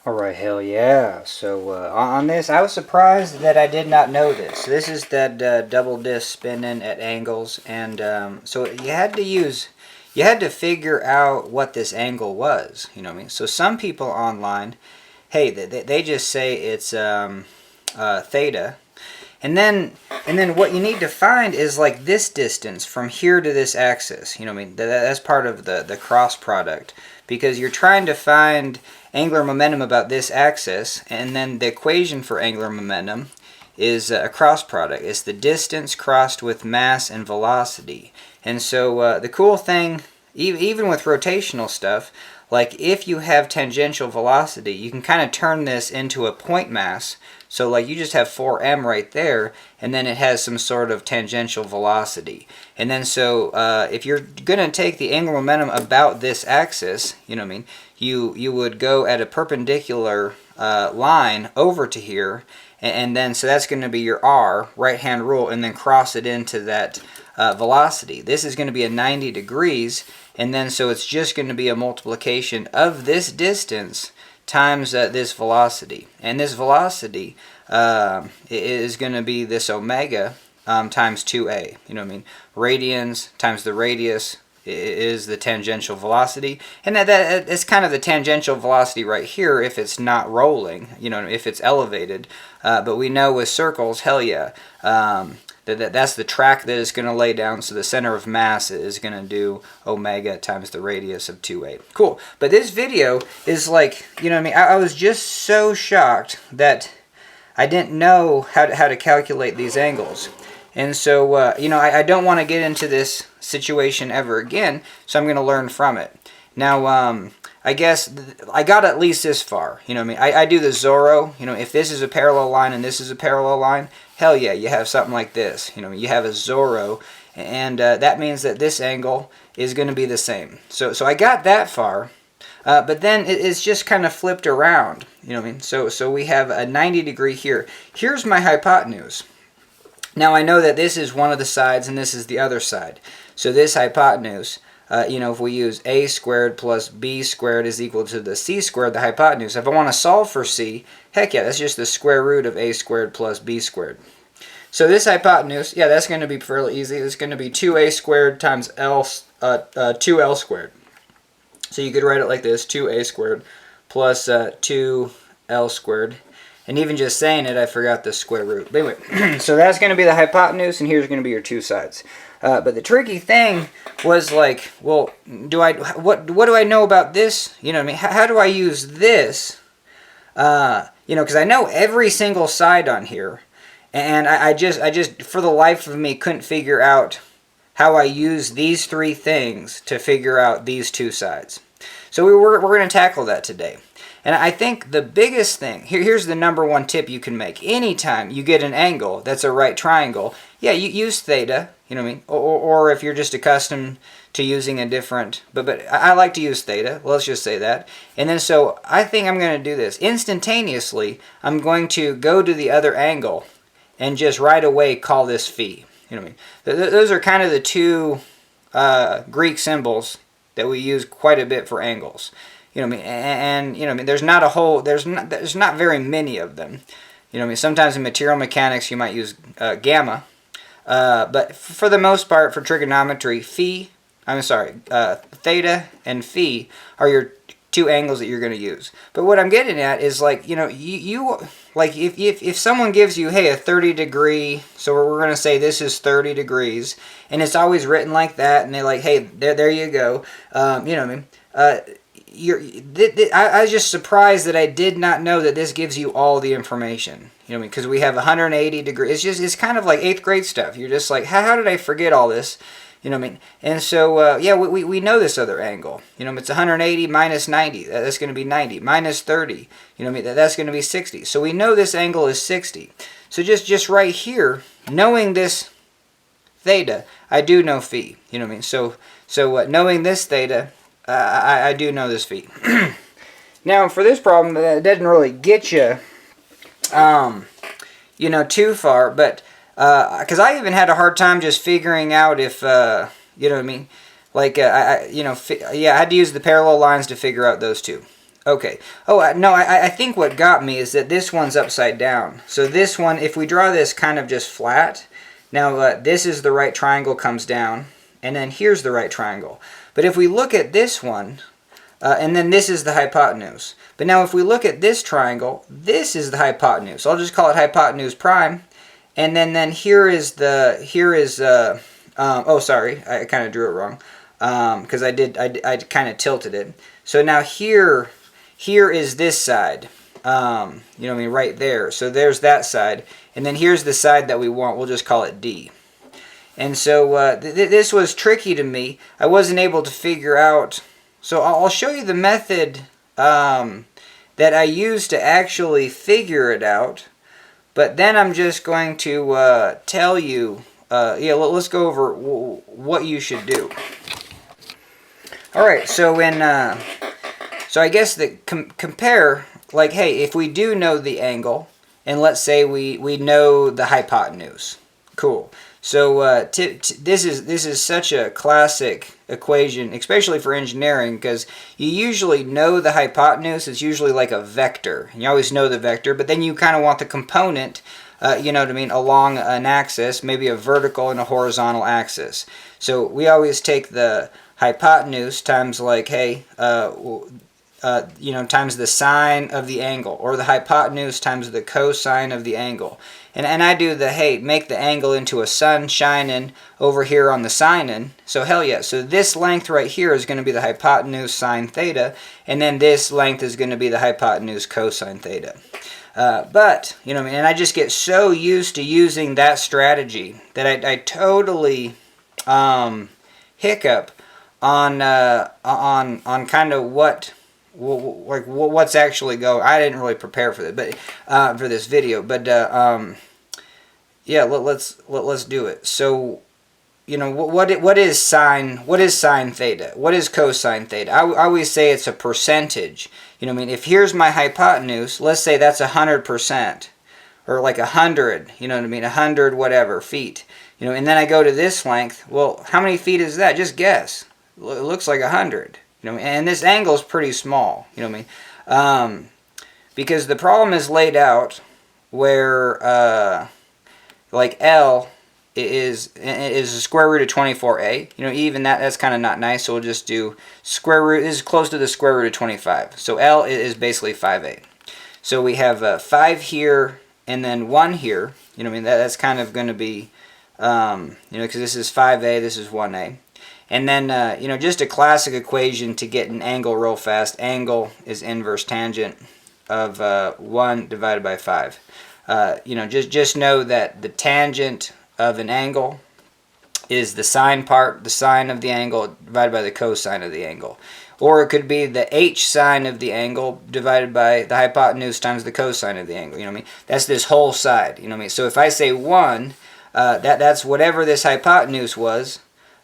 Alright, hell yeah. So on this, I was surprised that I did not know this. This is that double disc spinning at angles, and so you had to figure out what this angle was, you know what I mean? So some people online, hey, they just say it's theta, and then what you need to find is like this distance from here to this axis, you know what I mean? That's part of the cross product, because you're trying to find angular momentum about this axis, and then the equation for angular momentum is a cross product. It's the distance crossed with mass and velocity. And so the cool thing, even with rotational stuff, like if you have tangential velocity, you can kind of turn this into a point mass. So like you just have 4m right there, and then it has some sort of tangential velocity. And then so if you're going to take the angular momentum about this axis, you know what I mean, you would go at a perpendicular line over to here, and then so that's going to be your r, right hand rule, and then cross it into that velocity. This is going to be a 90 degrees, and then so it's just going to be a multiplication of this distance times this velocity. And this velocity is going to be this omega times 2a. You know what I mean? Radians times the radius is the tangential velocity. And that's kind of the tangential velocity right here if it's not rolling, you know, if it's elevated. But we know with circles, hell yeah, that's the track that it's going to lay down, so the center of mass is going to do omega times the radius of 2a. Cool. But this video is like, you know what I mean, I was just so shocked that I didn't know how to calculate these angles. And so, you know, I don't want to get into this situation ever again, so I'm going to learn from it. Now, I guess I got at least this far. You know what I mean? I do the Zorro. You know, if this is a parallel line and this is a parallel line, hell yeah, you have something like this. You know, you have a Zorro, and that means that this angle is going to be the same. So I got that far, but then it's just kind of flipped around. You know what I mean? So we have a 90 degree here. Here's my hypotenuse. Now I know that this is one of the sides and this is the other side. So this hypotenuse, you know, if we use a squared plus b squared is equal to the c squared, the hypotenuse. If I want to solve for c, heck yeah, that's just the square root of a squared plus b squared. So this hypotenuse, yeah, that's going to be fairly easy. It's going to be 2a squared times 2l squared. So you could write it like this, 2a squared plus 2l squared. And even just saying it, I forgot the square root. But anyway, so that's going to be the hypotenuse, and here's going to be your two sides. But the tricky thing was like, well, what do I know about this? You know what I mean? How do I use this? You know, because I know every single side on here, and I just for the life of me couldn't figure out how I use these three things to figure out these two sides. So we're going to tackle that today. And I think the biggest thing, here's the number one tip you can make. Anytime you get an angle that's a right triangle, yeah, you use theta, you know what I mean? Or if you're just accustomed to using a different, but I like to use theta, let's just say that. And then so I think I'm going to do this. Instantaneously, I'm going to go to the other angle and just right away call this phi. You know what I mean? Those are kind of the two Greek symbols that we use quite a bit for angles. You know what I mean? And you know what I mean, there's not very many of them. You know what I mean? Sometimes in material mechanics you might use gamma, but for the most part for trigonometry, theta and phi are your two angles that you're going to use. But what I'm getting at is like, you know, you like if someone gives you, hey, a 30 degree, so we're going to say this is 30 degrees, and it's always written like that, and they're like, hey, there you go. You know what I mean? I was just surprised that I did not know that this gives you all the information. You know what I mean? Because we have 180 degrees. It's kind of like 8th grade stuff. You're just like, how did I forget all this? You know what I mean? And so, yeah, we know this other angle. You know, it's 180 minus 90. That's going to be 90. Minus 30. You know what I mean? That's going to be 60. So we know this angle is 60. So just right here, knowing this theta, I do know phi. You know what I mean? So knowing this theta, I do know this phi. Now, for this problem, that doesn't really get you, you know, too far, but because I even had a hard time just figuring out if, you know what I mean, like, you know, yeah, I had to use the parallel lines to figure out those two. Okay. Oh, no, I think what got me is that this one's upside down. So this one, if we draw this kind of just flat, now this is the right triangle comes down, and then here's the right triangle. But if we look at this one, and then this is the hypotenuse. But now if we look at this triangle, this is the hypotenuse. I'll just call it hypotenuse prime. And then here is oh, sorry, I kind of drew it wrong. Because I kind of tilted it. So now here is this side, you know what I mean, right there. So there's that side, and then here's the side that we want. We'll just call it D. And so this was tricky to me. I wasn't able to figure out. So I'll show you the method that I used to actually figure it out. But then I'm just going to tell you, yeah, let's go over what you should do. All right, so so I guess that compare, like, hey, if we do know the angle, and let's say we know the hypotenuse, cool. So this is such a classic equation, especially for engineering, because you usually know the hypotenuse. It's usually like a vector. You always know the vector, but then you kind of want the component, you know what I mean, along an axis, maybe a vertical and a horizontal axis. So we always take the hypotenuse times, like, hey, you know, times the sine of the angle, or the hypotenuse times the cosine of the angle. And I do the, hey, make the angle into a sun shining over here on the sinin. So hell yeah. So this length right here is going to be the hypotenuse sine theta, and then this length is going to be the hypotenuse cosine theta. But, you know, and I just get so used to using that strategy that I totally hiccup on kind of what's actually going. I didn't really prepare for this, but for this video, but yeah, let's do it. So, you know, what is sine theta? What is cosine theta? I always say it's a percentage. You know what I mean? If here's my hypotenuse, let's say that's 100%, or like 100. You know what I mean? 100 whatever feet. You know, and then I go to this length. Well, how many feet is that? Just guess. It looks like 100. You know, and this angle is pretty small. You know what I mean? Because the problem is laid out where like L is the square root of 24a. You know, even that's kind of not nice. So we'll just do square root. This is close to the square root of 25. So L is basically 5a. So we have 5 here and then 1 here. You know what I mean? That's kind of going to be, you know, because this is 5a, this is 1a. And then, you know, just a classic equation to get an angle real fast. Angle is inverse tangent of 1 divided by 5. You know, just know that the tangent of an angle is the sine part, the sine of the angle divided by the cosine of the angle. Or it could be the h sine of the angle divided by the hypotenuse times the cosine of the angle. You know what I mean? That's this whole side. You know what I mean? So if I say 1, that's whatever this hypotenuse was,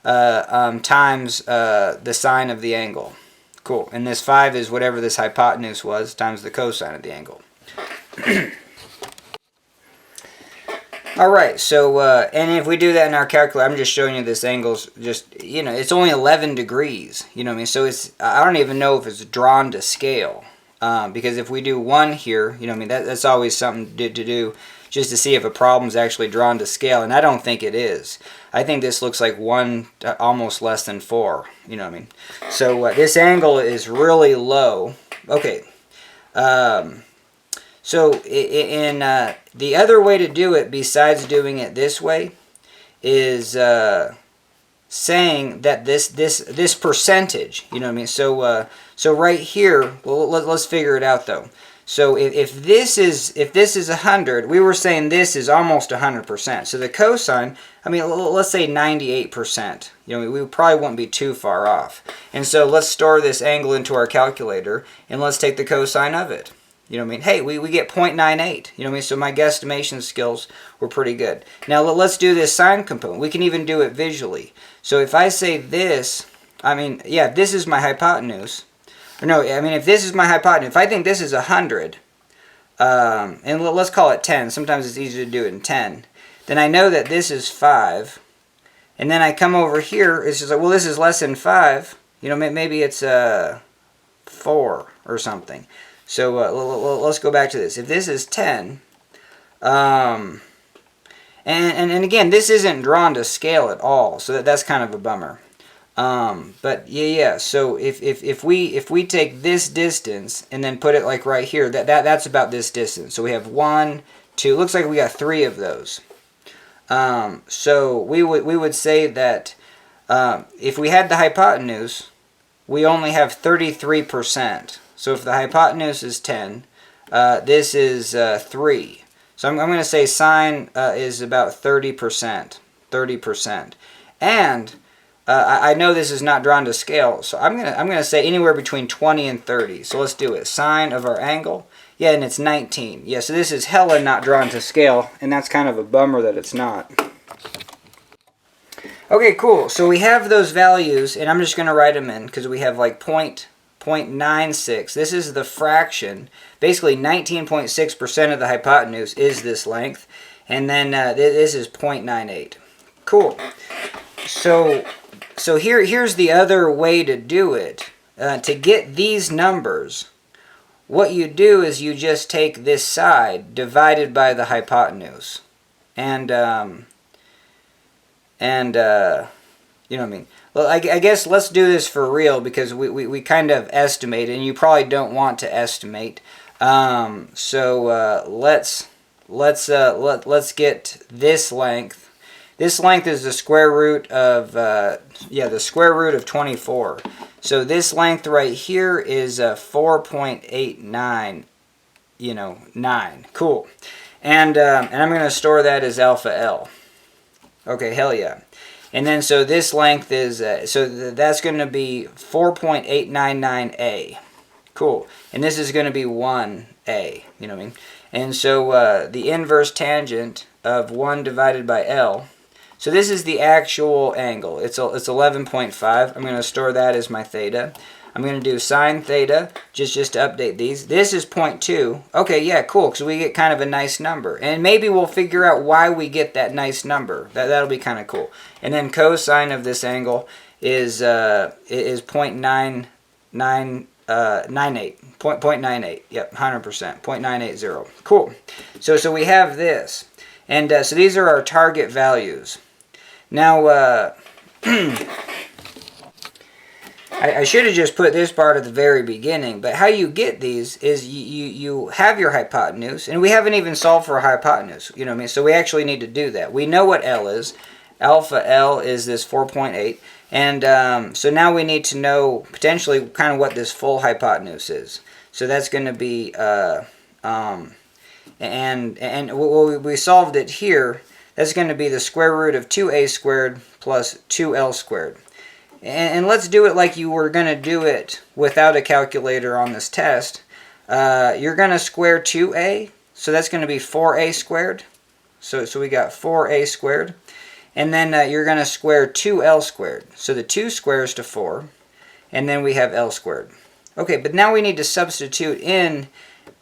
times the sine of the angle. Cool. And this 5 is whatever this hypotenuse was times the cosine of the angle. Alright, so, and if we do that in our calculator, I'm just showing you this angle's just, you know, it's only 11 degrees, you know what I mean? So it's, I don't even know if it's drawn to scale, because if we do 1 here, you know what I mean, that's always something to do, just to see if a problem's actually drawn to scale, and I don't think it is. I think this looks like 1 to almost less than 4, you know what I mean? So this angle is really low. Okay, so in the other way to do it, besides doing it this way, is saying that this percentage, you know what I mean? So so right here, well, let's figure it out though. So if this is 100, we were saying this is almost 100%. So the cosine, I mean, let's say 98%. You know, we probably won't be too far off. And so let's store this angle into our calculator, and let's take the cosine of it. You know what I mean? Hey, we get 0.98. You know what I mean? So my guesstimation skills were pretty good. Now let's do this sine component. We can even do it visually. So if I say this, I mean, yeah, this is my hypotenuse. Or no, I mean, if this is my hypotenuse, if I think this is 100, and let's call it 10. Sometimes it's easier to do it in 10. Then I know that this is 5. And then I come over here, it's just like, well, this is less than 5. You know, maybe it's 5 4 or something. So let's go back to this. If this is 10, and again, this isn't drawn to scale at all, so that's kind of a bummer. But yeah. So if we take this distance and then put it like right here, that's about this distance. So we have 1, 2. Looks like we got 3 of those. So we would say that if we had the hypotenuse, we only have 33%. So if the hypotenuse is 10, this is 3. So I'm going to say sine is about 30%. 30%. And I know this is not drawn to scale, so I'm gonna say anywhere between 20 and 30. So let's do it. Sine of our angle, yeah, and it's 19. Yeah, so this is hella not drawn to scale, and that's kind of a bummer that it's not. Okay, cool. So we have those values, and I'm just gonna write them in because we have like 0.96. This is the fraction. Basically, 19.6% of the hypotenuse is this length, and then this is 0.98. Cool. So here's the other way to do it. To get these numbers, what you do is you just take this side divided by the hypotenuse, and you know what I mean. Well, I guess let's do this for real because we kind of estimate, and you probably don't want to estimate. So let's get this length. This length is the square root of, the square root of 24. So this length right here is 4.89, 9. Cool. And I'm going to store that as alpha L. Okay, hell yeah. And then so this length is, that's going to be 4.899A. Cool. And this is going to be 1A, you know what I mean? And so the inverse tangent of 1 divided by L. So this is the actual angle. It's 11.5. I'm going to store that as my theta. I'm going to do sine theta just to update these. This is 0.2. Okay, yeah, cool, because we get kind of a nice number. And maybe we'll figure out why we get that nice number. That'll be kind of cool. And then cosine of this angle is 0.98. 0.98. Yep, 100%. 0.980. Cool. So we have this. And so these are our target values. Now, I should have just put this part at the very beginning, but how you get these is you have your hypotenuse, and we haven't even solved for a hypotenuse, you know what I mean? So we actually need to do that. We know what L is. Alpha L is this 4.8, and so now we need to know potentially kind of what this full hypotenuse is. So that's going to be, we solved it here. That's going to be the square root of 2a squared plus 2l squared. And let's do it like you were going to do it without a calculator on this test. You're going to square 2a, so that's going to be 4a squared. So we got 4a squared. And then you're going to square 2l squared. So the 2 squares to 4, and then we have l squared. Okay, but now we need to substitute in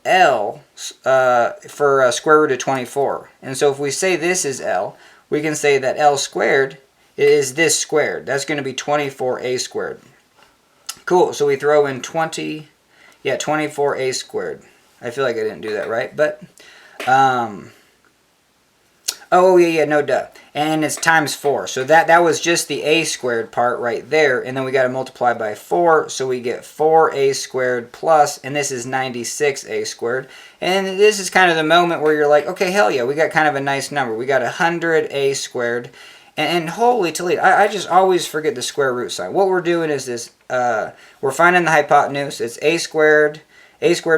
L for square root of 24. And so if we say this is L, we can say that L squared is this squared. That's going to be 24a squared. Cool, so we throw in 24a squared. I feel like I didn't do that right, but, oh yeah, no duh. And it's times 4. So that was just the a squared part right there. And then we got to multiply by 4. So we get 4a squared plus, and this is 96a squared. And this is kind of the moment where you're like, okay, hell yeah, we got kind of a nice number. We got 100a squared. And holy Toledo, I just always forget the square root sign. What we're doing is this, we're finding the hypotenuse. It's a squared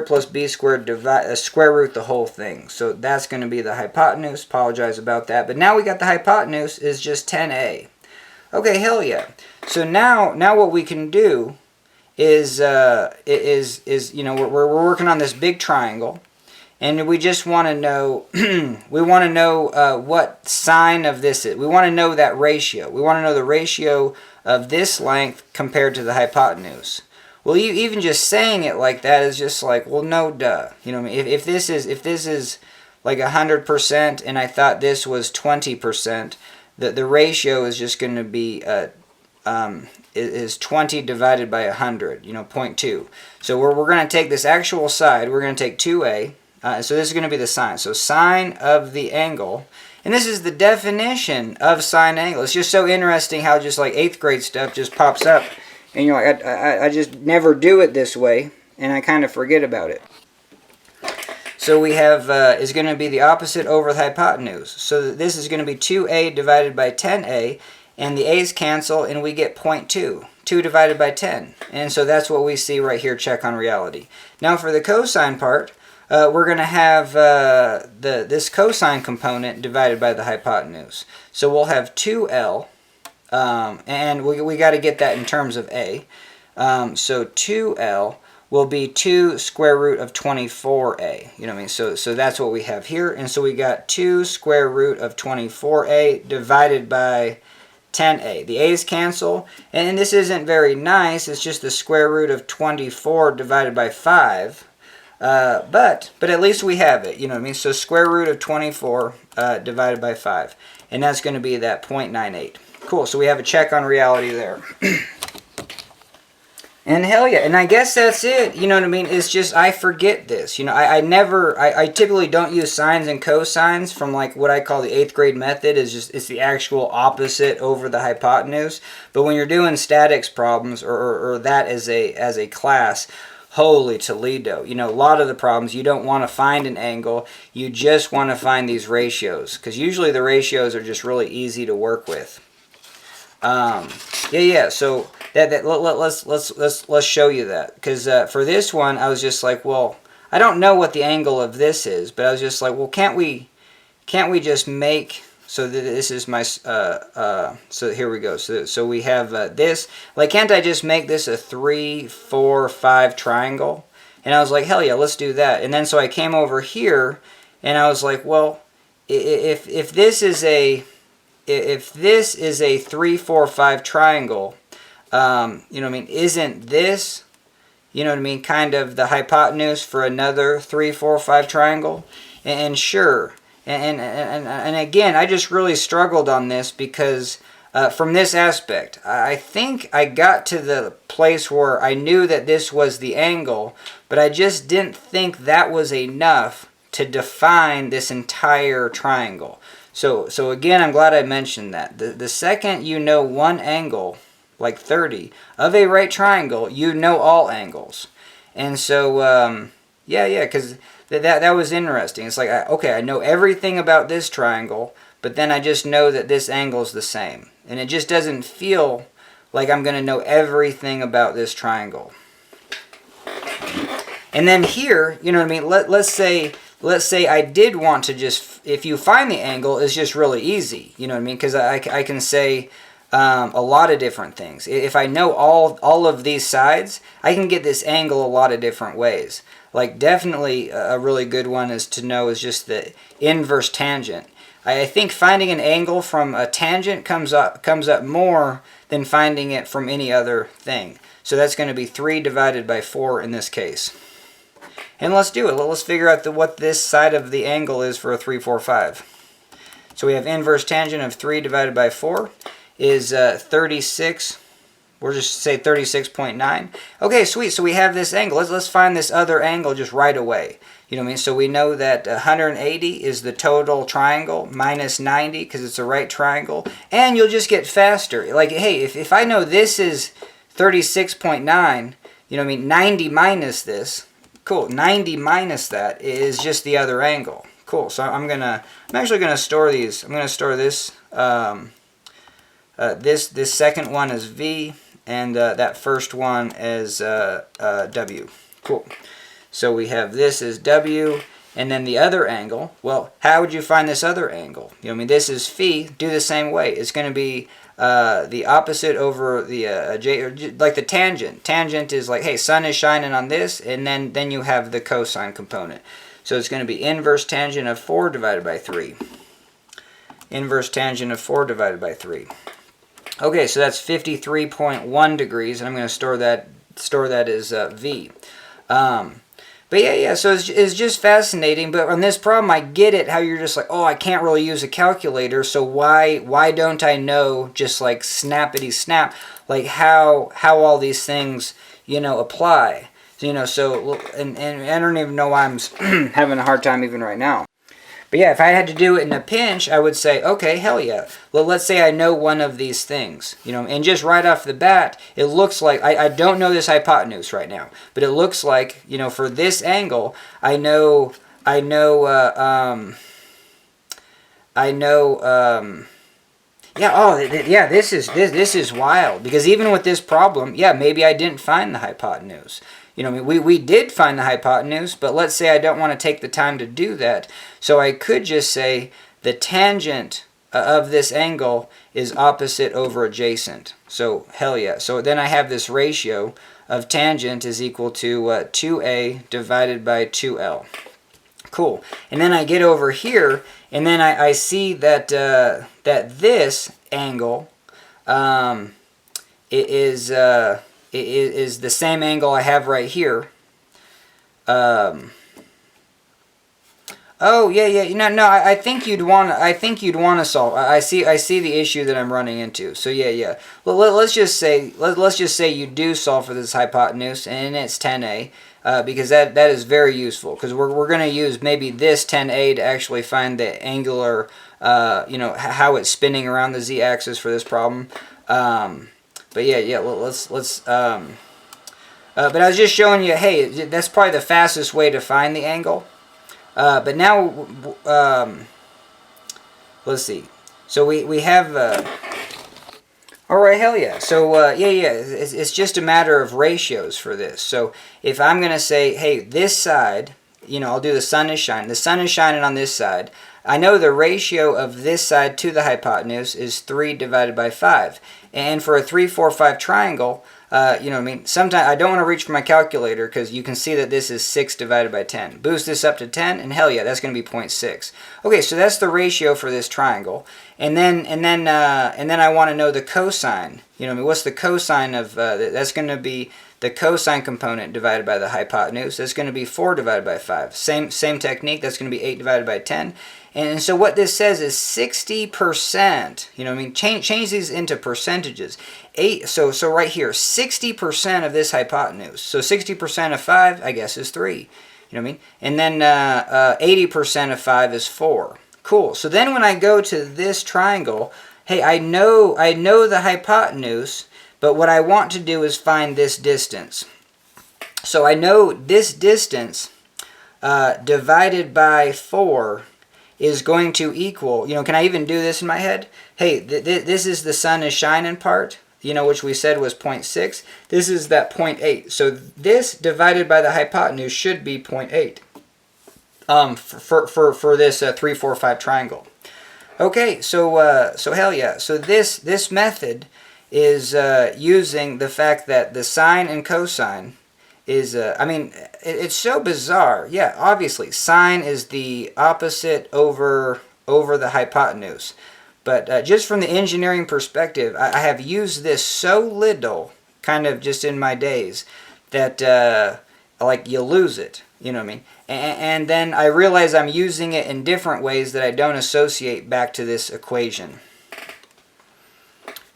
plus b squared, square root the whole thing. So that's going to be the hypotenuse. Apologize about that. But now we got the hypotenuse is just 10a. Okay, hell yeah. So now what we can do is we're working on this big triangle, and we just want to know what sine of this is. We want to know that ratio. We want to know the ratio of this length compared to the hypotenuse. Well, even just saying it like that is just like, well, no duh. You know what I mean? If this is like 100% and I thought this was 20%, the ratio is just going to be is 20 divided by 100, 0.2. So we're going to take this actual side, we're going to take 2a, so this is going to be the sine. So sine of the angle, and this is the definition of sine angle. It's just so interesting how just like 8th grade stuff just pops up, and you're like, I just never do it this way, and I kind of forget about it. So we have, is going to be the opposite over the hypotenuse. So this is going to be 2a divided by 10a, and the a's cancel, and we get 0.2. 2 divided by 10. And so that's what we see right here, check on reality. Now for the cosine part, we're going to have this cosine component divided by the hypotenuse. So we'll have 2l, and we got to get that in terms of a. So 2l will be 2 square root of 24a. You know what I mean? So that's what we have here. And so we got 2 square root of 24a divided by 10a. The a's cancel, and this isn't very nice. It's just the square root of 24 divided by 5. But at least we have it. You know what I mean? So square root of 24 divided by 5. And that's going to be that 0.98. Cool. So we have a check on reality there. And hell yeah, and I guess that's it, you know what I mean? It's just, I forget this, I typically don't use sines and cosines from like what I call the 8th grade method. It's the actual opposite over the hypotenuse. But when you're doing statics problems or that as a class, holy Toledo, a lot of the problems you don't want to find an angle, you just want to find these ratios, because usually the ratios are just really easy to work with. So let's show you that, because for this one I was just like, well, I don't know what the angle of this is, but I was just like, well, can't we just make, so this is my so here we go, so we have this, like, can't I just make this a 3, 4, 5 triangle? And I was like, hell yeah, let's do that. And then so I came over here and I was like, well, if this is a 3, 4, 5 triangle, isn't this, kind of the hypotenuse for another 3, 4, 5 triangle? And sure, and again, I just really struggled on this because from this aspect, I think I got to the place where I knew that this was the angle, but I just didn't think that was enough to define this entire triangle. So again, I'm glad I mentioned that. The second you know one angle, like 30, of a right triangle, you know all angles. And so, because that was interesting. It's like, okay, I know everything about this triangle, but then I just know that this angle is the same. And it just doesn't feel like I'm going to know everything about this triangle. And then here, you know what I mean, let's say I did want to just, if you find the angle, it's just really easy, you know what I mean? Because I can say a lot of different things. If I know all of these sides, I can get this angle a lot of different ways. Like, definitely a really good one is just the inverse tangent. I think finding an angle from a tangent comes up more than finding it from any other thing. So that's going to be 3 divided by 4 in this case. And let's do it. Let's figure out what this side of the angle is for a 3, 4, 5. So we have inverse tangent of 3 divided by 4 is 36. We'll just say 36.9. Okay, sweet. So we have this angle. Let's find this other angle just right away. You know what I mean? So we know that 180 is the total triangle minus 90 because it's a right triangle. And you'll just get faster. Like, hey, if I know this is 36.9, you know what I mean, 90 minus this, cool, 90 minus that is just the other angle. Cool, so I'm actually gonna store these. I'm gonna store this, this second one as V, and that first one as W. Cool. So we have this as W, and then the other angle. Well, how would you find this other angle? You know what I mean? This is phi. Do the same way. It's going to be the opposite over the J, like the tangent. Tangent is like, hey, sun is shining on this, and then you have the cosine component. So it's going to be inverse tangent of 4 divided by 3. Inverse tangent of 4 divided by 3. Okay, so that's 53.1 degrees, and I'm going to store that as V. But yeah, so it's just fascinating. But on this problem, I get it, how you're just like, oh, I can't really use a calculator, so why don't I know just like snappity snap, like how all these things, apply. So, and I don't even know why I'm having a hard time even right now. But yeah, if I had to do it in a pinch, I would say, okay, hell yeah. Well, let's say I know one of these things, and just right off the bat, it looks like, I don't know this hypotenuse right now, but it looks like, for this angle, this is wild, because even with this problem, yeah, maybe I didn't find the hypotenuse. We did find the hypotenuse, but let's say I don't want to take the time to do that. So I could just say the tangent of this angle is opposite over adjacent. So hell yeah. So then I have this ratio of tangent is equal to 2a divided by 2l. Cool. And then I get over here, and then I see that that this angle is the same angle I have right here. Oh yeah. No. I think you'd want to solve. I see the issue that I'm running into. So yeah. Well, let's just say you do solve for this hypotenuse, and it's 10a. Because that is very useful, because we're going to use maybe this 10a to actually find the angular, how it's spinning around the z-axis for this problem. But yeah. Let's. But I was just showing you, hey, that's probably the fastest way to find the angle. But now, let's see. So we have. All right, hell yeah. So it's just a matter of ratios for this. So if I'm going to say, hey, this side, I'll do the sun is shining. The sun is shining on this side. I know the ratio of this side to the hypotenuse is 3 divided by 5. And for a 3, 4, 5 triangle, sometimes I don't want to reach for my calculator, because you can see that this is 6 divided by 10. Boost this up to 10, and hell yeah, that's going to be 0.6. Okay, so that's the ratio for this triangle. And then I want to know the cosine. What's the cosine of that's going to be the cosine component divided by the hypotenuse. That's going to be 4 divided by 5. Same technique. That's going to be 8 divided by 10. And so what this says is 60%. Change these into percentages. So right here, 60% of this hypotenuse. So 60% of 5, I guess, is 3. And then 80% of 5 is 4. Cool. So then when I go to this triangle, hey, I know the hypotenuse, but what I want to do is find this distance. So I know this distance divided by 4 is going to equal, can I even do this in my head? Hey, this is the sun is shining part, which we said was 0.6. This is that 0.8. So this divided by the hypotenuse should be 0.8 for this 3, 4, 5 triangle. Okay, so hell yeah. So this method is using the fact that the sine and cosine is, it's so bizarre. Yeah, obviously, sine is the opposite over the hypotenuse. But just from the engineering perspective, I have used this so little, kind of just in my days, that like you lose it. And then I realize I'm using it in different ways that I don't associate back to this equation.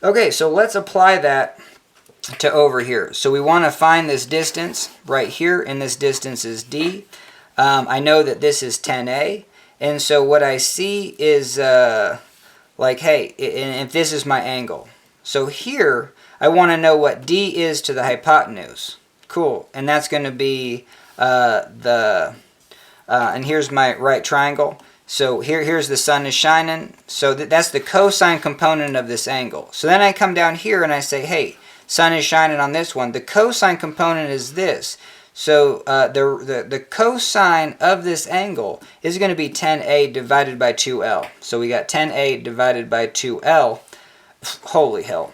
Okay, so let's apply that to over here. So we want to find this distance right here, and this distance is d. I know that this is 10a, and so what I see is like, hey, if this is my angle. So here, I want to know what d is to the hypotenuse. Cool, and that's going to be and here's my right triangle. So here's the sun is shining. So that's the cosine component of this angle. So then I come down here and I say, hey, sun is shining on this one. The cosine component is this. So the cosine of this angle is going to be 10a divided by 2l. So we got 10a divided by 2l. Holy hell.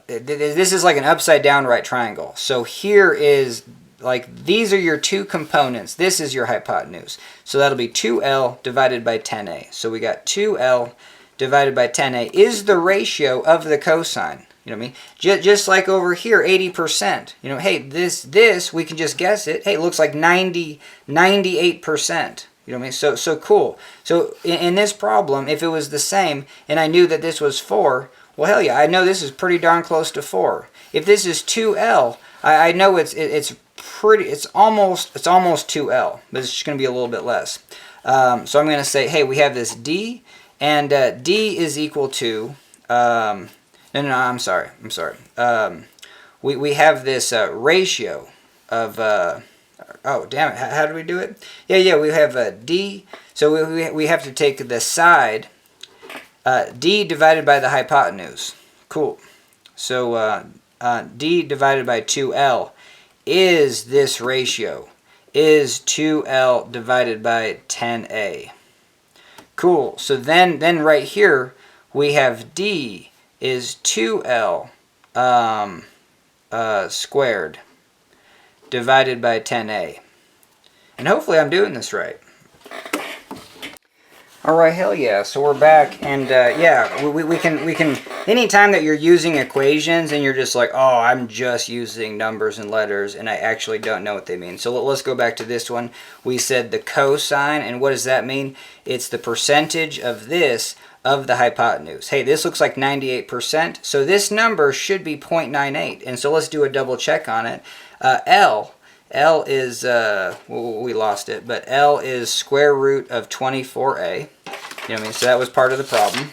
This is like an upside down right triangle. So here is, like, these are your two components. This is your hypotenuse. So that'll be 2l divided by 10a. So we got 2l divided by 10a is the ratio of the cosine. You know what I mean? Just like over here, 80%. You know, hey, this we can just guess it. Hey, it looks like 98%. You know what I mean? So cool. So in this problem, if it was the same, and I knew that this was 4, well, hell yeah, I know this is pretty darn close to 4. If this is 2L, I know it's almost 2L, but it's just going to be a little bit less. So I'm going to say, hey, we have this D, and D is equal to, no, I'm sorry. We have this ratio of, oh, damn it, how do we do it? Yeah, we have D, so we have to take the side, D divided by the hypotenuse. Cool. So D divided by 2L is this ratio, is 2L divided by 10A. Cool. So then right here we have D is 2L squared divided by 10A. And hopefully I'm doing this right. Alright, hell yeah, so we're back, and yeah, we can, anytime that you're using equations and you're just like, oh, I'm just using numbers and letters and I actually don't know what they mean. So let's go back to this one. We said the cosine, and what does that mean? It's the percentage of this of the hypotenuse. Hey, this looks like 98%, so this number should be 0.98, and so let's do a double check on it. L is, well, we lost it, but L is square root of 24A. You know what I mean? So that was part of the problem.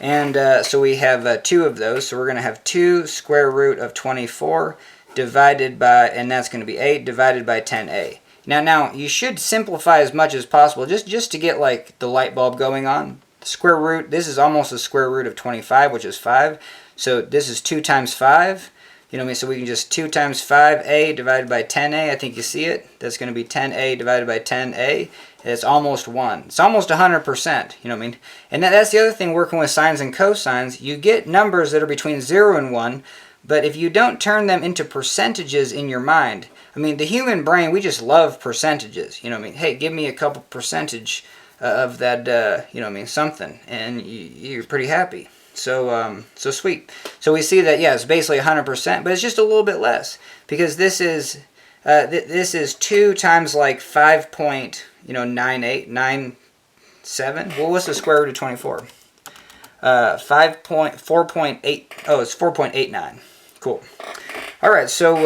And so we have 2 of those, so we're going to have 2 square root of 24 divided by, and that's going to be 8 divided by 10A. Now you should simplify as much as possible, just to get like the light bulb going on. Square root, this is almost the square root of 25, which is 5. So this is 2 times 5. You know what I mean? So we can just 2 times 5A divided by 10A. I think you see it. That's going to be 10A divided by 10A. It's almost 1. It's almost 100%. You know what I mean? And that's the other thing working with sines and cosines. You get numbers that are between 0 and 1, but if you don't turn them into percentages in your mind, I mean, the human brain, we just love percentages. You know what I mean? Hey, give me a couple percentage of that, you know what I mean, something, and you're pretty happy. So sweet. So we see that, yeah, it's basically 100%, but it's just a little bit less, because this is 2 times like 5.9897. Well, what's the square root of 24? 4.8. Oh, it's 4.89. Cool. All right, so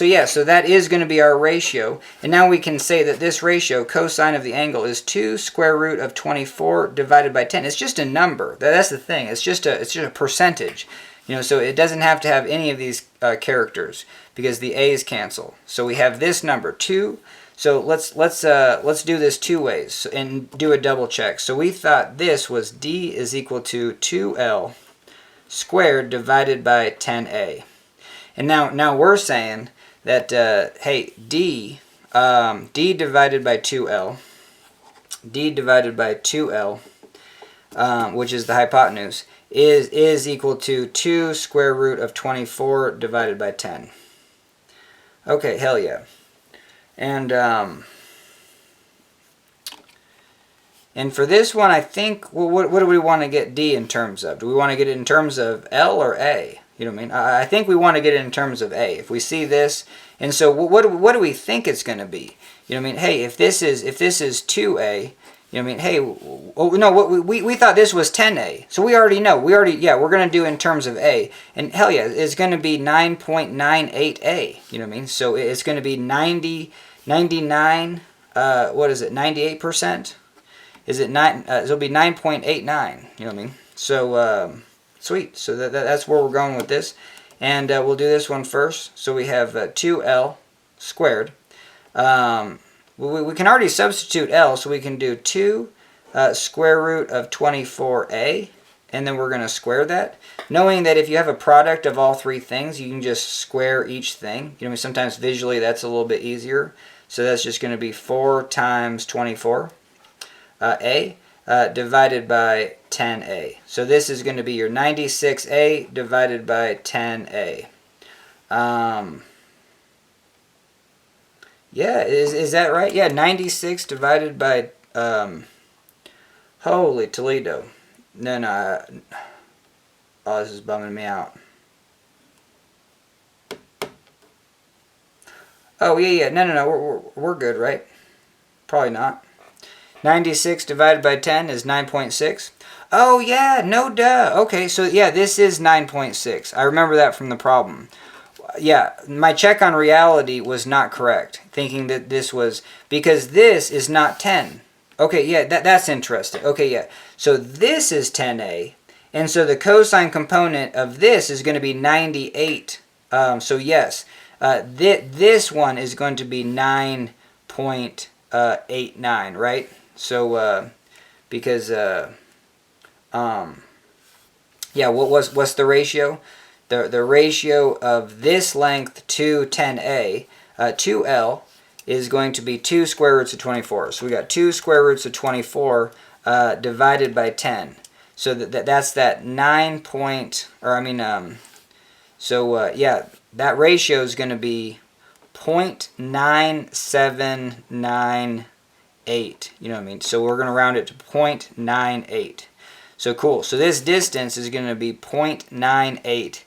yeah, so that is going to be our ratio, and now we can say that this ratio, cosine of the angle, is 2 square root of 24 divided by 10. It's just a number. That's the thing. It's just a percentage, you know. So it doesn't have to have any of these characters, because the a's cancel. So we have this number 2. So let's do this 2 ways and do a double check. So we thought this was D is equal to 2L squared divided by 10A. And now we're saying that, hey, D divided by 2L, which is the hypotenuse, is equal to 2 square root of 24 divided by 10. Okay, hell yeah. And for this one, I think, well, what do we want to get D in terms of? Do we want to get it in terms of L or A? You know what I mean? I think we want to get it in terms of A. If we see this, and so what do we think it's going to be? You know what I mean? Hey, if this is 2A, you know what I mean? Hey, oh no, we thought this was 10A, so we already know. Yeah, we're going to do in terms of A, and hell yeah, it's going to be 9.98A. You know what I mean? So it's going to be 99. What is it? 98%? Is it 9? It'll be 9.89. You know what I mean? So. Sweet. So that's where we're going with this. And we'll do this one first. So we have 2L squared. We can already substitute L, so we can do 2 square root of 24A. And then we're going to square that. Knowing that if you have a product of all 3 things, you can just square each thing. You know, sometimes visually that's a little bit easier. So that's just going to be 4 times 24A. Divided by 10A. So this is going to be your 96A divided by 10A. Yeah, is that right? Yeah, 96 divided by, holy Toledo. No. Oh, this is bumming me out. Oh, yeah. No. We're good, right? Probably not. 96 divided by 10 is 9.6. Oh, yeah, no duh. Okay, so yeah, this is 9.6. I remember that from the problem. Yeah, my check on reality was not correct, thinking that this was, because this is not 10. Okay, yeah, that's interesting. Okay, yeah, so this is 10a, and so the cosine component of this is going to be 98. So yes, this one is going to be 9.89, right? So, because, yeah, what's the ratio? The ratio of this length to 10a, 2l, is going to be 2 square roots of 24. So we got 2 square roots of 24 divided by 10. So that's that 9 point, or I mean, yeah, that ratio is going to be 0.9798. You know what I mean? So we're going to round it to 0.98. So cool. So this distance is going to be 0.98.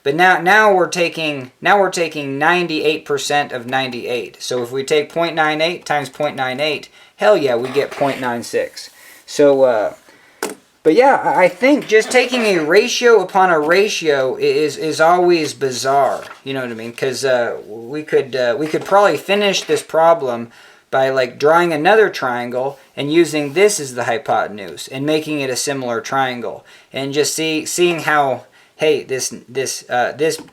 But now we're taking 98% of 98. So if we take 0.98 times 0.98, hell yeah, we get 0.96. So but yeah, I think just taking a ratio upon a ratio is always bizarre. You know what I mean? Because we could probably finish this problem by like drawing another triangle and using this as the hypotenuse and making it a similar triangle, and just seeing how, hey, this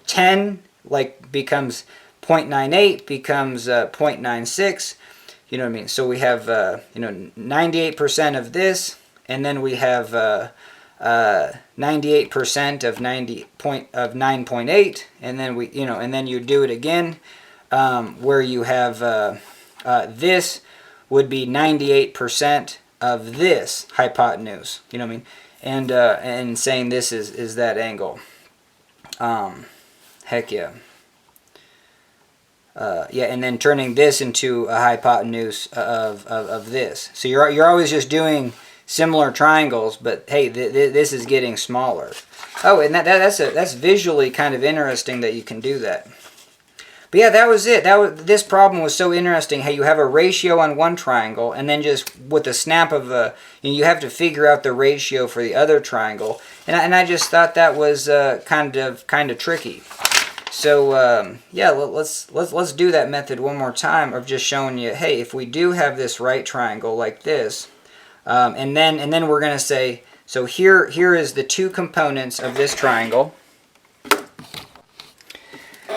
10 like becomes 0.98, becomes 0.96. You know what I mean? So we have 98% of this, and then we have 98% of 9.8, and then and then you do it again, where you have this would be 98% of this hypotenuse. You know what I mean? And saying this is that angle. Heck yeah. Yeah, and then turning this into a hypotenuse of this. So you're always just doing similar triangles, but hey, this is getting smaller. Oh, and that's visually kind of interesting that you can do that. But yeah, that was it. This problem was so interesting. How you have a ratio on one triangle, and then just with the snap of you have to figure out the ratio for the other triangle. And I just thought that was kind of tricky. So yeah, let's do that method one more time of just showing you, hey, if we do have this right triangle like this, and then we're gonna say, so here is the two components of this triangle.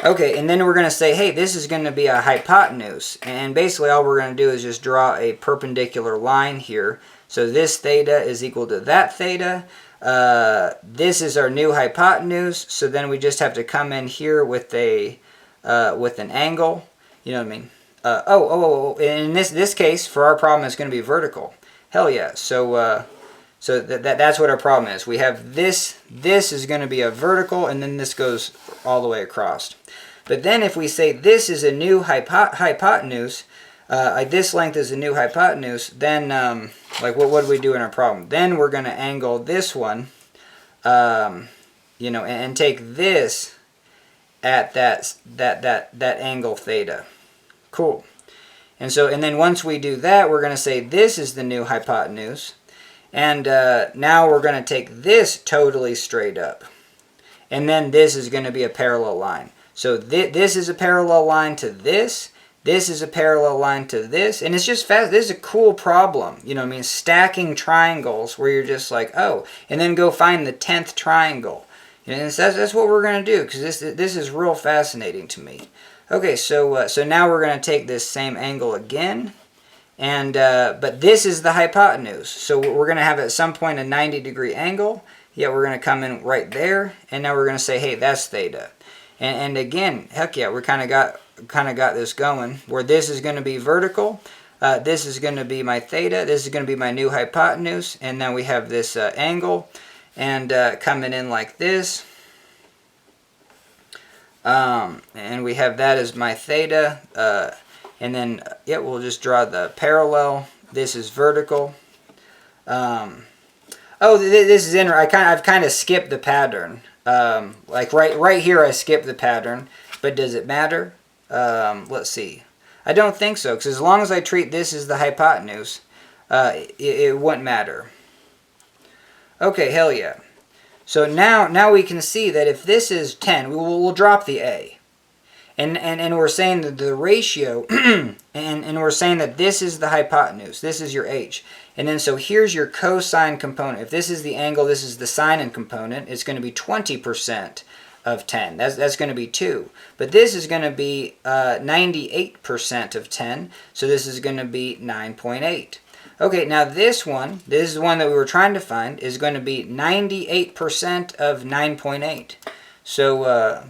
Okay, and then we're going to say, hey, this is going to be a hypotenuse. And basically all we're going to do is just draw a perpendicular line here. So this theta is equal to that theta. This is our new hypotenuse. So then we just have to come in here with an angle. You know what I mean? In this case, for our problem, it's going to be vertical. Hell yeah. So that's what our problem is. We have this is going to be a vertical, and then this goes all the way across. But then if we say this is a new hypotenuse, this length is a new hypotenuse, then like what do we do in our problem? Then we're going to angle this one, and take this at that angle theta. Cool. And then once we do that, we're going to say this is the new hypotenuse. And now we're going to take this totally straight up. And then this is going to be a parallel line. So this is a parallel line to this. This is a parallel line to this. And it's just fast. This is a cool problem. You know what I mean? Stacking triangles where you're just like, oh, and then go find the 10th triangle. And that's what we're going to do, because this is real fascinating to me. Okay, so now we're going to take this same angle again. And but this is the hypotenuse, so we're going to have at some point a 90-degree angle. Yeah, we're going to come in right there, and now we're going to say, hey, that's theta. And again, heck yeah, we kind of got this going where this is going to be vertical. This is going to be my theta. This is going to be my new hypotenuse, and then we have this angle, and coming in like this. And we have that as my theta. And then, yeah, we'll just draw the parallel. This is vertical. Oh, this is I've kind of skipped the pattern. Like right here, I skipped the pattern. But does it matter? Let's see. I don't think so, because as long as I treat this as the hypotenuse, it wouldn't matter. Okay, hell yeah. So now we can see that if this is 10, we'll drop the a. And we're saying that the ratio, and we're saying that this is the hypotenuse. This is your h. And then so here's your cosine component. If this is the angle, this is the sine component. It's going to be 20% of 10. That's going to be 2. But this is going to be 98% of 10. So this is going to be 9.8. Okay, now this is the one that we were trying to find, is going to be 98% of 9.8. So,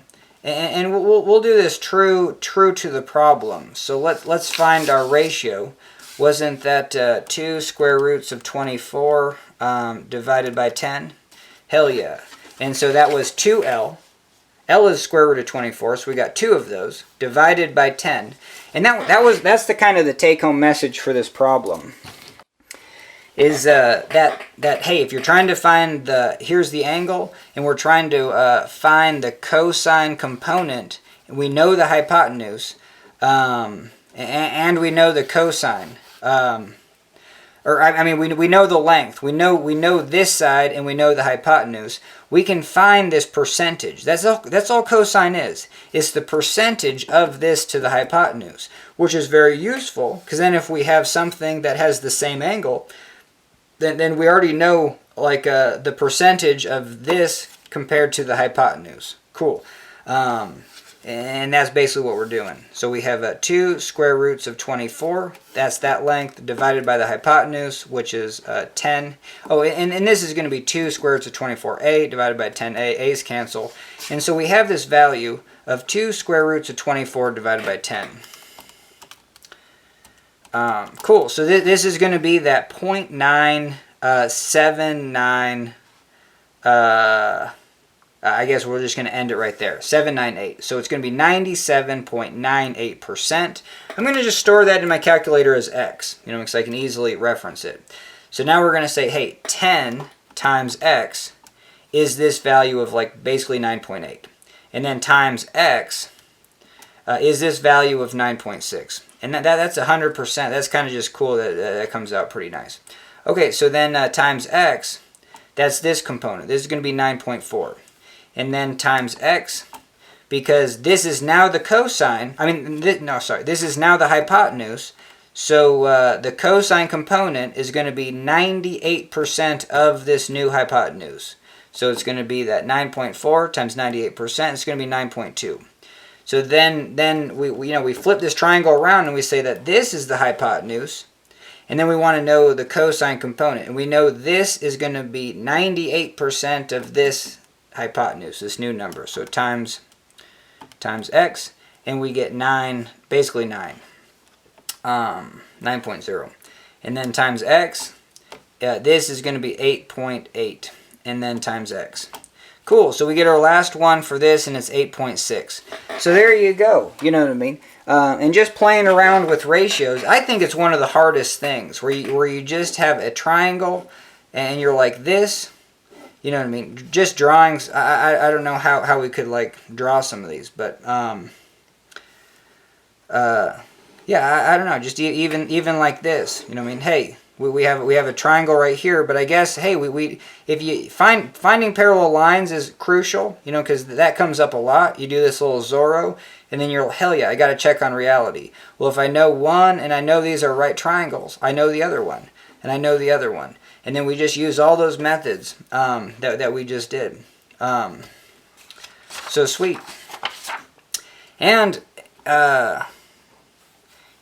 and we'll do this true to the problem. So let's find our ratio. Wasn't that 2 square roots of 24 divided by 10? Hell yeah. And so that was 2L. L is square root of 24, so we got 2 of those, divided by 10. And that's the kind of the take-home message for this problem. Is that hey, if you're trying to find here's the angle, and we're trying to find the cosine component, and we know the hypotenuse, and we know the cosine, we know the length, we know this side, and we know the hypotenuse. We can find this percentage. That's all cosine is. It's the percentage of this to the hypotenuse, which is very useful, because then if we have something that has the same angle, then we already know like the percentage of this compared to the hypotenuse. Cool. And that's basically what we're doing. So we have 2 square roots of 24. That's that length divided by the hypotenuse, which is 10. Oh, and this is going to be 2 square roots of 24a divided by 10a. A's cancel. And so we have this value of 2 square roots of 24 divided by 10. Cool. So this is going to be that 0.979. I guess we're just going to end it right there. 798. So it's going to be 97.98%. I'm going to just store that in my calculator as x, because I can easily reference it. So now we're going to say, hey, 10 times x is this value of like basically 9.8. And then times x is this value of 9.6. And that's 100%. That's kind of just cool that comes out pretty nice. Okay, so then times x, that's this component. This is going to be 9.4. And then times x, because this is now the cosine. This is now the hypotenuse. So the cosine component is going to be 98% of this new hypotenuse. So it's going to be that 9.4 times 98%. It's going to be 9.2. So then we flip this triangle around and we say that this is the hypotenuse, and then we want to know the cosine component, and we know this is going to be 98% of this hypotenuse, this new number. So times x, and we get 9, basically 9, 9.0, and then times x. This is going to be 8.8, and then times x. Cool, so we get our last one for this, and it's 8.6. So there you go, you know what I mean? And just playing around with ratios, I think it's one of the hardest things, where you just have a triangle, and you're like this, you know what I mean? Just drawings, I don't know how we could, like, draw some of these, but, yeah, I don't know, just even like this, you know what I mean? Hey, we have a triangle right here, but I guess, hey, if you finding parallel lines is crucial, because that comes up a lot. You do this little Zorro, and then you're, hell yeah, I got to check on reality. Well, if I know one, and I know these are right triangles, I know the other one, and I know the other one. And then we just use all those methods that we just did. So sweet. And,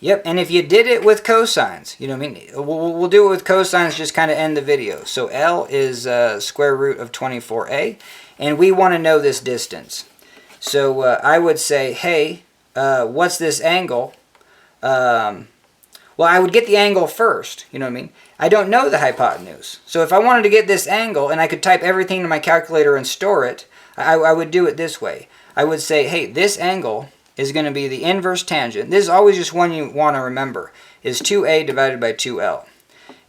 yep, and if you did it with cosines, you know what I mean? We'll do it with cosines, just kind of end the video. So L is square root of 24a, and we want to know this distance. So I would say, hey, what's this angle? Well, I would get the angle first, you know what I mean? I don't know the hypotenuse. So if I wanted to get this angle, and I could type everything in my calculator and store it, I would do it this way. I would say, hey, this angle is going to be the inverse tangent. This is always just one you want to remember, is 2a divided by 2l.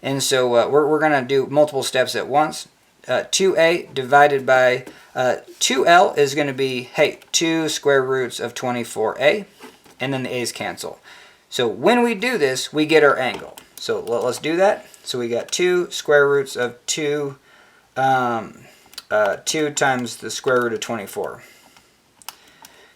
And so we're going to do multiple steps at once. 2a divided by 2l is going to be, hey, 2 square roots of 24a, and then the a's cancel. So when we do this, we get our angle. So let's do that. So we got 2 square roots of 2 times the square root of 24.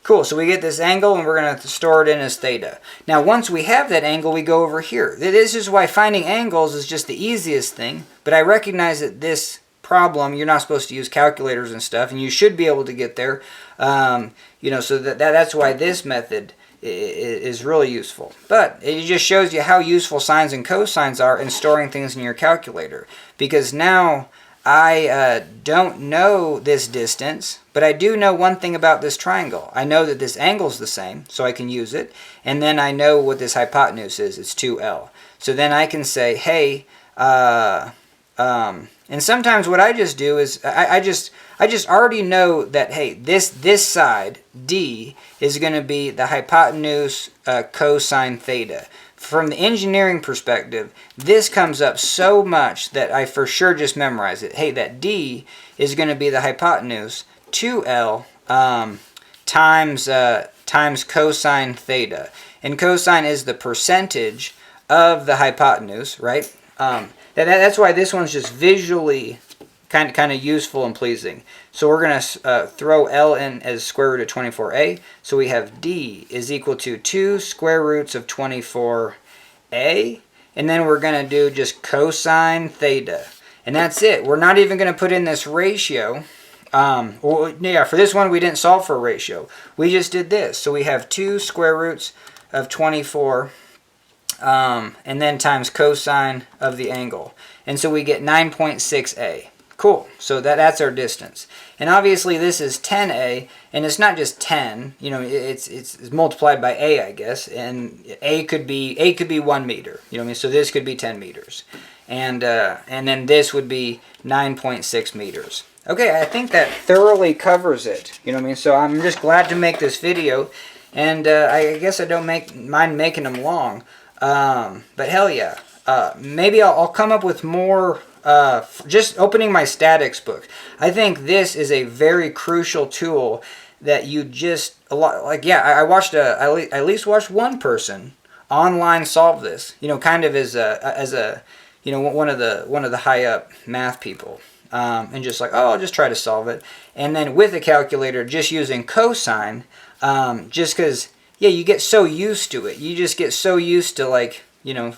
Cool, so we get this angle, and we're going to store it in as theta. Now, once we have that angle, we go over here. This is why finding angles is just the easiest thing, but I recognize that this problem, you're not supposed to use calculators and stuff, and you should be able to get there. You know, so that's why this method is really useful. But it just shows you how useful sines and cosines are in storing things in your calculator. Because now I don't know this distance, but I do know one thing about this triangle. I know that this angle's the same, so I can use it. And then I know what this hypotenuse is. It's 2L. So then I can say, hey, and sometimes what I just do is I just already know that, hey, this side, D, is going to be the hypotenuse cosine theta. From the engineering perspective, this comes up so much that I for sure just memorize it. Hey, that D is going to be the hypotenuse 2L times cosine theta. And cosine is the percentage of the hypotenuse, right? That's why this one's just visually kind of useful and pleasing. So we're going to throw L in as square root of 24a. So we have D is equal to 2 square roots of 24a. And then we're going to do just cosine theta. And that's it. We're not even going to put in this ratio. Well, yeah, for this one we didn't solve for a ratio. We just did this. So we have 2 square roots of 24 and then times cosine of the angle. And so we get 9.6a. Cool. So that's our distance. And obviously this is 10a, and it's not just 10. You know, it's multiplied by a, I guess. And a could be 1 meter. You know what I mean? So this could be 10 meters. And then this would be 9.6 meters. Okay, I think that thoroughly covers it. You know what I mean? So I'm just glad to make this video, and I guess I don't mind making them long. But hell yeah. Maybe I'll come up with more, just opening my statics book. I think this is a very crucial tool that you just, I watched, I at least watched one person online solve this, you know, kind of as a you know, one of the high up math people. And just like, oh, I'll just try to solve it. And then with a calculator, just using cosine, just because, yeah, you get so used to it. You just get so used to, like, you know,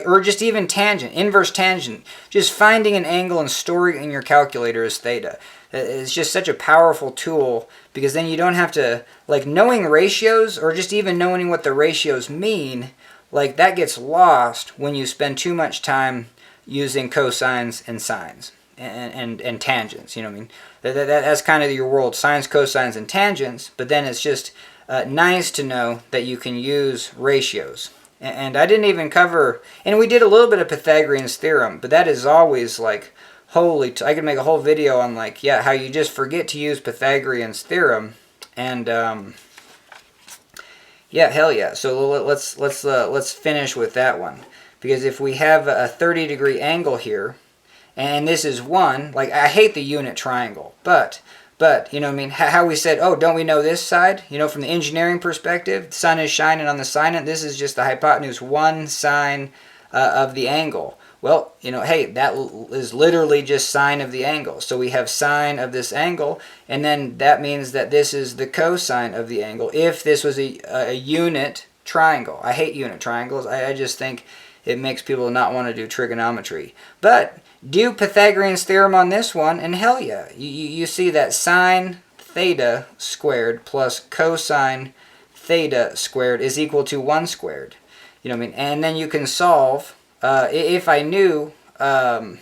or just even tangent, inverse tangent. Just finding an angle and storing it in your calculator as theta. It's just such a powerful tool, because then you don't have to, like, knowing ratios or just even knowing what the ratios mean, like, that gets lost when you spend too much time using cosines and sines. And tangents, you know what I mean? That's kind of your world, sines, cosines, and tangents. But then it's just nice to know that you can use ratios. And I didn't even cover, and we did a little bit of Pythagorean's theorem, but that is always like, holy, I could make a whole video on, like, yeah, how you just forget to use Pythagorean's theorem. And yeah, hell yeah. So let's finish with that one, because if we have a 30-degree angle here, and this is 1, like, I hate the unit triangle, but you know what I mean, how we said, oh, don't we know this side? You know, from the engineering perspective, the sun is shining on the sine, and this is just the hypotenuse 1 sine of the angle. Well, you know, hey, that is literally just sine of the angle. So we have sine of this angle, and then that means that this is the cosine of the angle if this was a unit triangle. I hate unit triangles. I just think it makes people not want to do trigonometry. But do Pythagorean's theorem on this one, and hell yeah. You see that sine theta squared plus cosine theta squared is equal to 1 squared. You know what I mean? And then you can solve, if I knew that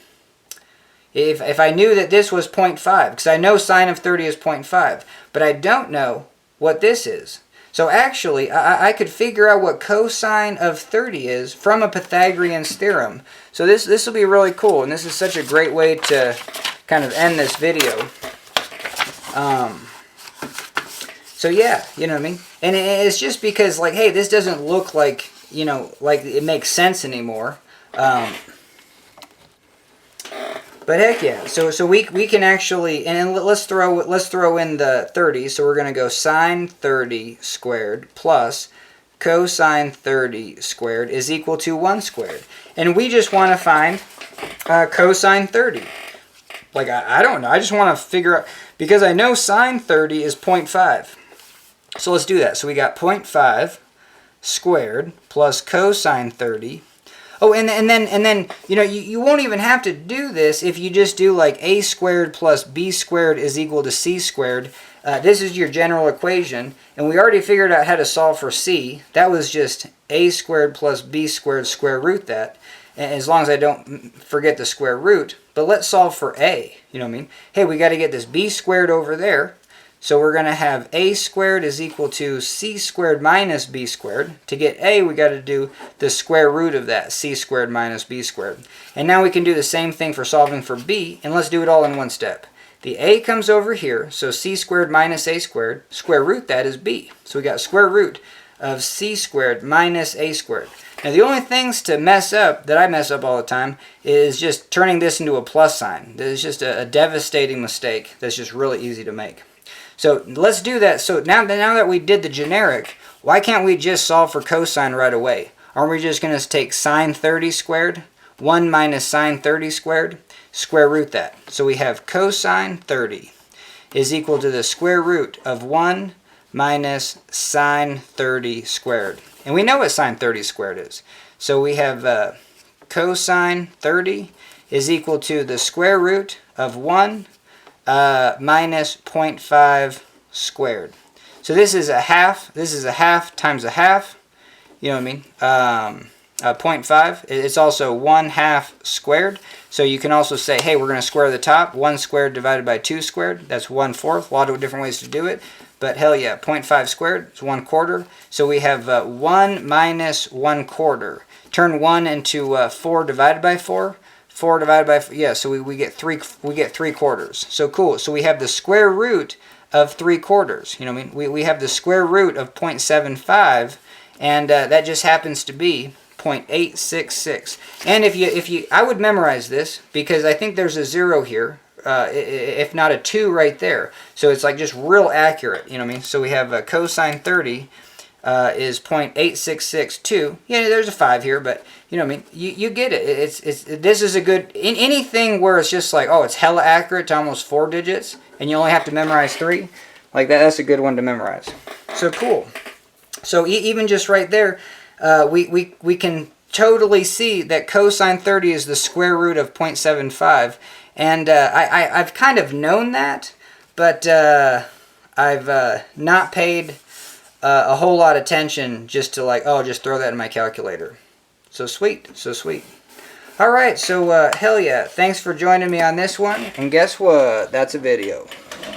this was 0.5, because I know sine of 30 is 0.5, but I don't know what this is. So actually, I could figure out what cosine of 30 is from a Pythagorean's theorem. So this will be really cool, and this is such a great way to kind of end this video. So yeah, you know what I mean? And it's just because, like, hey, this doesn't look like, you know, like it makes sense anymore. But heck yeah, so we can actually, and let's throw in the 30. So we're going to go sine 30 squared plus cosine 30 squared is equal to 1 squared. And we just want to find cosine 30. Like, I don't know. I just want to figure out, because I know sine 30 is 0.5. So let's do that. So we got 0.5 squared plus cosine 30. Oh, and then you know, you won't even have to do this if you just do like a squared plus b squared is equal to c squared. This is your general equation, and we already figured out how to solve for c. That was just a squared plus b squared square root that, as long as I don't forget the square root. But let's solve for a, you know what I mean? Hey, we got to get this b squared over there. So we're going to have a squared is equal to c squared minus b squared. To get a, we got to do the square root of that, c squared minus b squared. And now we can do the same thing for solving for b, and let's do it all in one step. The a comes over here, so c squared minus a squared, square root that is b. So we got square root of c squared minus a squared. Now the only things to mess up, that I mess up all the time, is just turning this into a plus sign. This is just a devastating mistake that's just really easy to make. So let's do that. So now that we did the generic, why can't we just solve for cosine right away? Aren't we just going to take sine 30 squared, 1 minus sine 30 squared, square root that? So we have cosine 30 is equal to the square root of 1 minus sine 30 squared. And we know what sine 30 squared is. So we have cosine 30 is equal to the square root of 1 minus 0.5 squared. So this is a half. This is a half times a half. You know what I mean? 0.5. It's also 1/2 squared. So you can also say, hey, we're going to square the top. 1 squared divided by 2 squared. That's 1/4. A lot of different ways to do it. But hell yeah, 0.5 squared is 1/4. So we have 1 minus 1/4. Turn 1 into 4 divided by 4. 4 divided by 4, yeah, so we get 3/4. So cool. So we have the square root of 3/4. You know what I mean? We have the square root of 0.75, and that just happens to be 0.866. And if you I would memorize this, because I think there's a 0 here, if not a 2 right there. So it's like just real accurate. You know what I mean? So we have cosine 30 is 0.8662. Yeah, there's a 5 here, but you know what I mean? You get it. This is a good, in anything where it's just like, oh, it's hella accurate to almost 4 digits, and you only have to memorize 3. Like that's a good one to memorize. So cool. So even just right there, we can totally see that cosine 30 is the square root of 0.75. And I've kind of known that, but I've not paid a whole lot of attention just to like, oh, just throw that in my calculator. So sweet, so sweet. All right, so hell yeah, thanks for joining me on this one. And guess what? That's a video.